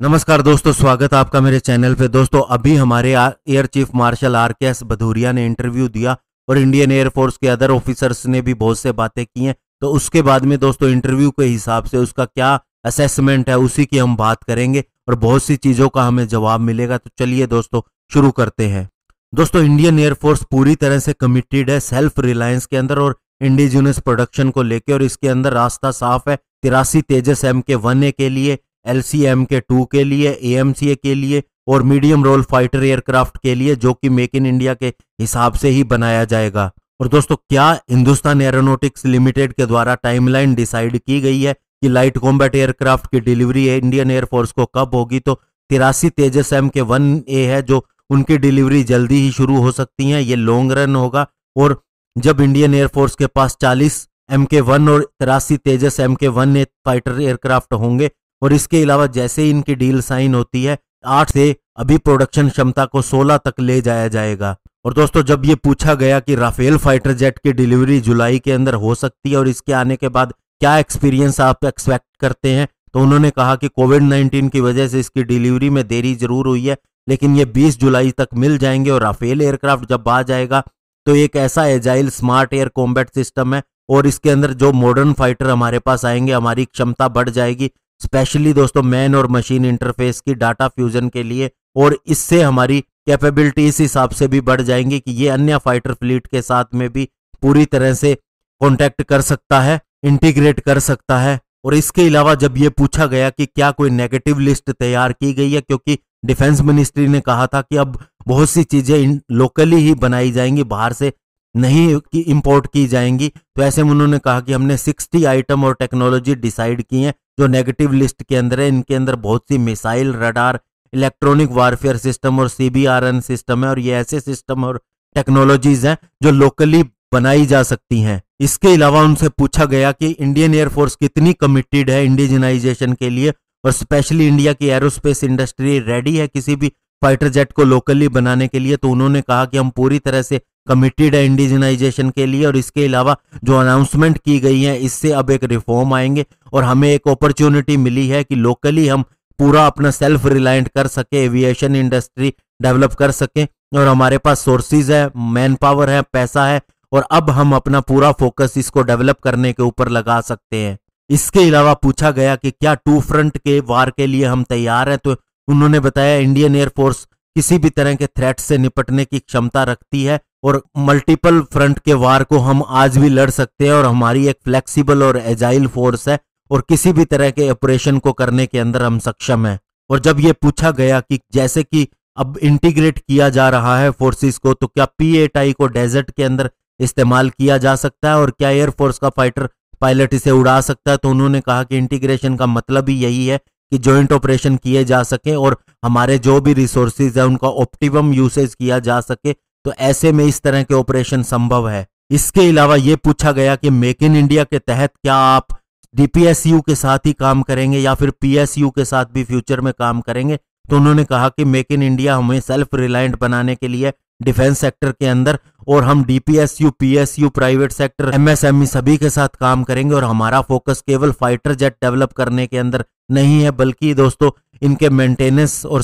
नमस्कार दोस्तों, स्वागत है आपका मेरे चैनल पे। दोस्तों अभी हमारे air chief marshal RKS Bhadauria ने इंटरव्यू दिया और इंडियन एयरफोर्स के अदर ऑफिसर्स ने भी बहुत से बातें की हैं। तो उसके बाद में दोस्तों इंटरव्यू के हिसाब से उसका क्या असेसमेंट है उसी की हम बात करेंगे और बहुत सी चीज़ों का हमें जवाब मिलेगा। तो चलिए दोस्तों शुरू करते हैं। दोस्तों इंडियन एयरफोर्स पूरी तरह से कमिटेड है सेल्फ रिलायंस के अंदर और इंडिजिनस प्रोडक्शन को लेकर, और इसके अंदर रास्ता साफ है 83 तेजस MK-1A के लिए, LCMK-2 के लिए, AMCA के लिए और मीडियम रोल फाइटर एयरक्राफ्ट के लिए, जो कि मेक इन इंडिया के हिसाब से ही बनाया जाएगा। और दोस्तों क्या हिंदुस्तान एरोनॉटिक्स लिमिटेड के द्वारा टाइमलाइन डिसाइड की गई है कि लाइट कॉम्बैट एयरक्राफ्ट की डिलीवरी इंडियन एयरफोर्स को कब होगी? तो 83 तेजस MK-1A है जो उनकी डिलीवरी जल्दी ही शुरू हो सकती है। ये लॉन्ग रन होगा, और जब इंडियन एयरफोर्स के पास 40 MK-1 और 83 तेजस MK-1A फाइटर एयरक्राफ्ट होंगे, और इसके अलावा जैसे ही इनकी डील साइन होती है 8 से अभी प्रोडक्शन क्षमता को 16 तक ले जाया जाएगा। और दोस्तों जब ये पूछा गया कि राफेल फाइटर जेट की डिलीवरी जुलाई के अंदर हो सकती है और इसके आने के बाद क्या एक्सपीरियंस आप एक्सपेक्ट करते हैं, तो उन्होंने कहा कि कोविड-19 की वजह से इसकी डिलीवरी में देरी जरूर हुई है, लेकिन ये 20 जुलाई तक मिल जाएंगे। और राफेल एयरक्राफ्ट जब आ जाएगा तो एक ऐसा agile smart air combat system है, और इसके अंदर जो मॉडर्न फाइटर हमारे पास आएंगे हमारी क्षमता बढ़ जाएगी, स्पेशली दोस्तों मैन और मशीन इंटरफेस की डाटा फ्यूजन के लिए। और इससे हमारी कैपेबिलिटी इस हिसाब से भी बढ़ जाएंगी कि ये अन्य फाइटर फ्लीट के साथ में भी पूरी तरह से कांटेक्ट कर सकता है, इंटीग्रेट कर सकता है। और इसके अलावा जब ये पूछा गया कि क्या कोई नेगेटिव लिस्ट तैयार की गई है, क्योंकि डिफेंस मिनिस्ट्री ने कहा था कि अब बहुत सी चीजें लोकली ही बनाई जाएंगी, बाहर से नहीं की इंपोर्ट की जाएंगी, तो ऐसे में उन्होंने कहा कि हमने 60 आइटम और टेक्नोलॉजी डिसाइड की हैं जो नेगेटिव लिस्ट के अंदर है। इनके अंदर बहुत सी missile, radar, electronic warfare system और CBRN सिस्टम है, और ये ऐसे सिस्टम और टेक्नोलॉजीज हैं जो लोकली बनाई जा सकती हैं। इसके अलावा उनसे पूछा गया कि इंडियन एयरफोर्स कितनी कमिटेड है इंडिजिनाइजेशन के लिए, और स्पेशली इंडिया की एरोस्पेस इंडस्ट्री रेडी है किसी भी फाइटर जेट को लोकली बनाने के लिए। तो उन्होंने कहा कि हम पूरी तरह से कमिटेड है इंडिजिनाइजेशन के लिए, और इसके अलावा जो अनाउंसमेंट की गई है इससे अब एक रिफॉर्म आएंगे और हमें एक अपॉर्चुनिटी मिली है कि लोकली हम पूरा अपना सेल्फ रिलायंट कर सके, एविएशन इंडस्ट्री डेवलप कर सके, और हमारे पास सोर्सेज है, मैन पावर है, पैसा है, और अब हम अपना पूरा फोकस इसको डेवलप करने के ऊपर लगा सकते हैं। इसके अलावा पूछा गया कि क्या 2 फ्रंट के वार के लिए हम तैयार हैं, तो उन्होंने बताया इंडियन एयरफोर्स किसी भी तरह के थ्रेट से निपटने की क्षमता रखती है, और मल्टीपल फ्रंट के वार को हम आज भी लड़ सकते हैं, और हमारी एक फ्लेक्सिबल और एजाइल फोर्स है, और किसी भी तरह के ऑपरेशन को करने के अंदर हम सक्षम हैं। और जब ये पूछा गया कि जैसे कि अब इंटीग्रेट किया जा रहा है फोर्सेस को, तो क्या P-8I को डेजर्ट के अंदर इस्तेमाल किया जा सकता है और क्या एयरफोर्स का फाइटर पायलट इसे उड़ा सकता है? तो उन्होंने कहा कि इंटीग्रेशन का मतलब ही यही है कि जॉइंट ऑपरेशन किए जा सके और हमारे जो भी रिसोर्सेज है उनका ऑप्टिमम यूसेज किया जा सके। तो ऐसे में इस तरह के ऑपरेशन संभव है। इसके अलावा ये पूछा गया कि मेक इन इंडिया के तहत क्या आप DPSU के साथ ही काम करेंगे या फिर PSU के साथ भी फ्यूचर में काम करेंगे? तो उन्होंने कहा कि मेक इन इंडिया हमें सेल्फ रिलायंट बनाने के लिए डिफेंस सेक्टर के अंदर, और हम DPSU, PSU, private sector, MSME सभी के साथ काम करेंगे, और हमारा फोकस केवल फाइटर जेट डेवलप करने के अंदर नहीं है, बल्कि दोस्तों इनके मेंटेनेंस और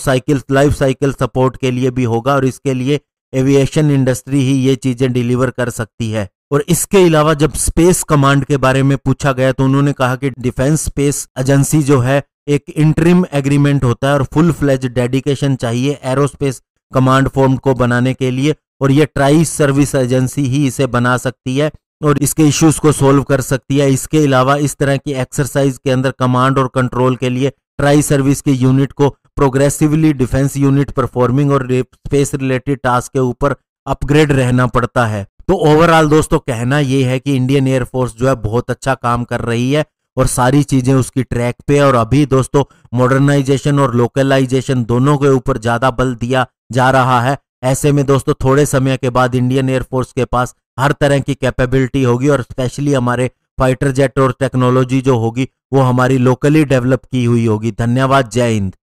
लाइफ साइकिल सपोर्ट के लिए भी होगा, और इसके लिए एविएशन इंडस्ट्री ही ये चीजें डिलीवर कर सकती है। और इसके अलावा जब स्पेस कमांड के बारे में पूछा गया तो उन्होंने कहा कि डिफेंस स्पेस एजेंसी जो है एक इंटरिम एग्रीमेंट होता है, और फुल फ्लेज डेडिकेशन चाहिए एरोस्पेस कमांड फॉर्म को बनाने के लिए, और ये ट्राई सर्विस एजेंसी ही इसे बना सकती है और इसके इश्यूज को सोल्व कर सकती है। इसके अलावा इस तरह की एक्सरसाइज के अंदर कमांड और कंट्रोल के लिए ट्राई सर्विस की यूनिट को प्रोग्रेसिवली डिफेंस यूनिट परफॉर्मिंग और स्पेस रिलेटेड टास्क के ऊपर अपग्रेड रहना पड़ता है। तो ओवरऑल दोस्तों कहना यह है कि इंडियन एयरफोर्स जो है बहुत अच्छा काम कर रही है और सारी चीजें उसकी ट्रैक पे, और अभी दोस्तों मॉडर्नाइजेशन और लोकलाइजेशन दोनों के ऊपर ज्यादा बल दिया जा रहा है। ऐसे में दोस्तों थोड़े समय के बाद इंडियन एयरफोर्स के पास हर तरह की कैपेबिलिटी होगी, और स्पेशली हमारे फाइटर जेट और टेक्नोलॉजी जो होगी वो हमारी लोकली डेवलप की हुई होगी। धन्यवाद, जय हिंद।